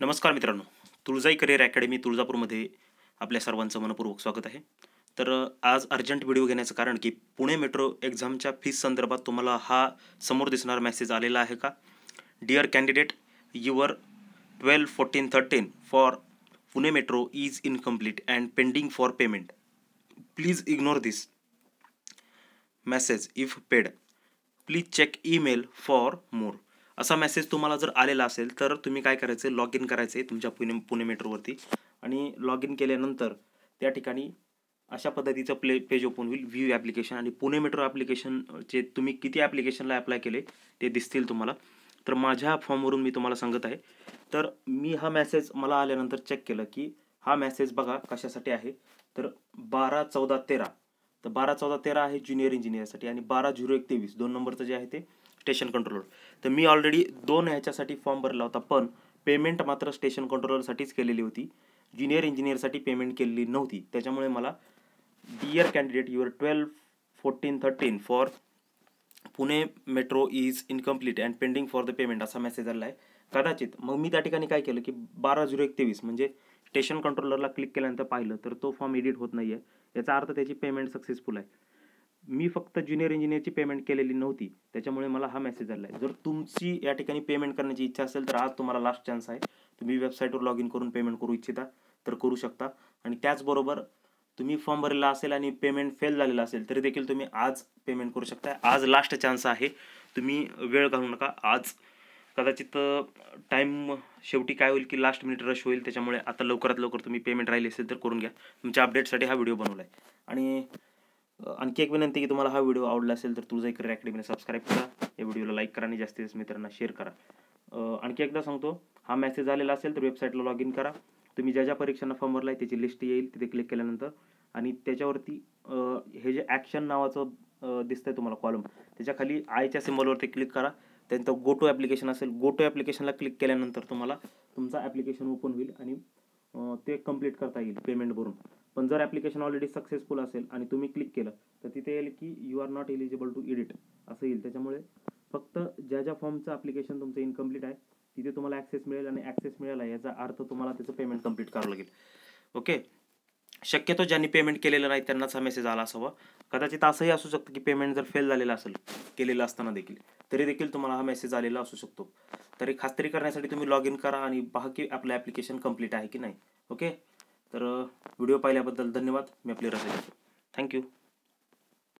नमस्कार मित्रांनो, तुळजाई career academy तुळजापूरमध्ये आपल्या सर्वांचं मनपूर्वक स्वागत आहे. तर आज अर्जंट व्हिडिओ घेण्याचं कारण की पुणे मेट्रो एक्झामच्या फीस संदर्भात तुम्हाला हा समोर दिसणारा मेसेज आलेला आहे का? Dear candidate, your 12-14-13 for Pune metro is incomplete and pending for payment. Please ignore this message if paid. Please check email for more. असा मेसेज तुम्हाला जर आलेला असेल तर तुम्ही काय करायचं, लॉग इन करायचं आहे तुमच्या पुणे मेट्रोवरती आणि लॉग इन केल्यानंतर त्या ठिकाणी अशा पद्धतीचं पेज ओपन होईल, व्ह्यू ॲप्लिकेशन, आणि पुणे मेट्रो ॲप्लिकेशनचे तुम्ही किती ॲप्लिकेशनला अप्लाय केले ते दिसतील तुम्हाला. तर माझ्या फॉर्मवरून मी तुम्हाला सांगत आहे. तर मी हा मेसेज मला आल्यानंतर चेक केलं की हा मेसेज बघा कशासाठी आहे. तर 12-14-13, तर 12-14-13 आहे ज्युनियर इंजिनियरसाठी आणि 12-01-23 2 नंबरचं जे आहे ते स्टेशन कंट्रोलर. तर मी ऑलरेडी 2 ह्याच्यासाठी फॉर्म भरला होता, पण पेमेंट मात्र स्टेशन कंट्रोलरसाठीच केलेली होती, ज्युनियर इंजिनियरसाठी पेमेंट केलेली नव्हती. त्याच्यामुळे मला dear candidate your 12-14-13 for Pune metro is incomplete and pending for the payment असा मेसेज आला आहे. कदाचित मग मी त्या ठिकाणी काय केलं की 12-01-23 म्हणजे स्टेशन कंट्रोलरला क्लिक केल्यानंतर पाहिलं तर तो फॉर्म एडिट होत नाही आहे. याचा अर्थ त्याची पेमेंट सक्सेसफुल आहे. मी फक्त ज्युनियर इंजिनियरची पेमेंट केलेली नव्हती, त्याच्यामुळे मला हा मेसेज आला आहे. जर तुमची या ठिकाणी पेमेंट करण्याची इच्छा असेल तर आज तुम्हाला लास्ट चान्स आहे. तुम्ही वेबसाईटवर लॉग इन करून पेमेंट करू इच्छिता तर करू शकता. आणि त्याचबरोबर तुम्ही फॉर्म भरलेला असेल आणि पेमेंट फेल झालेला असेल तरी देखील तुम्ही आज पेमेंट करू शकता. आज लास्ट चान्स आहे, तुम्ही वेळ घालू नका. आज कदाचित टाईम शेवटी काय होईल की लास्ट मिनिट रश होईल, त्याच्यामुळे आता लवकरात लवकर तुम्ही पेमेंट राहिली असेल तर करून घ्या. तुमच्या अपडेटसाठी हा व्हिडिओ बनवला आहे. आणि आणखी एक विनंती की तुम्हाला हा व्हिडिओ आवडला असेल तर तुळजाई करिअर अकॅडमीला सबस्क्राईब करा, या व्हिडिओला लाईक करा आणि जास्तीत जास्त मित्रांना शेअर करा. आणखी एकदा सांगतो, हा मेसेज आलेला असेल तर वेबसाईटला लॉग इन करा. तुम्ही ज्या ज्या परीक्षांना फॉर्म भरला आहे त्याची लिस्ट येईल, तिथे क्लिक केल्यानंतर आणि त्याच्यावरती हे जे ॲक्शन नावाचं दिसतंय तुम्हाला कॉलम, त्याच्या खाली आयच्या सिम्बॉलवरती क्लिक करा. त्यानंतर गो टू ॲप्लिकेशन असेल, गो टू ॲप्लिकेशनला क्लिक केल्यानंतर तुम्हाला तुमचा ॲप्लिकेशन ओपन होईल आणि ते कंप्लीट करता येईल पेमेंट भरून. पण जर ॲप्लिकेशन ऑलरेडी सक्सेसफुल असेल आणि तुम्ही क्लिक केलं तर तिथे येईल की you are not eligible to edit असं येईल. त्याच्यामुळे फक्त ज्या ज्या फॉर्मचं ॲप्लिकेशन तुमचं इनकम्प्लीट आहे तिथे तुम्हाला ॲक्सेस मिळेल, आणि ॲक्सेस मिळाला याचा अर्थ तुम्हाला त्याचं पेमेंट कंप्लीट करावं लागेल. ओके, शक्यतो ज्यांनी पेमेंट केलेलं नाही त्यांनाच हा मेसेज आला असावा. कदाचित असंही असू शकतं की पेमेंट जर फेल झालेलं असेल केलेलं असताना देखील, तरी देखील तुम्हाला हा मेसेज आलेला असू शकतो. तरी खात्री करण्यासाठी तुम्ही लॉग इन करा आणि पहा की आपलं ॲप्लिकेशन कंप्लीट आहे की नाही. ओके, तर व्हिडिओ पाहिल्याबद्दल धन्यवाद. मी आपली रजा घेतो. थँक्यू.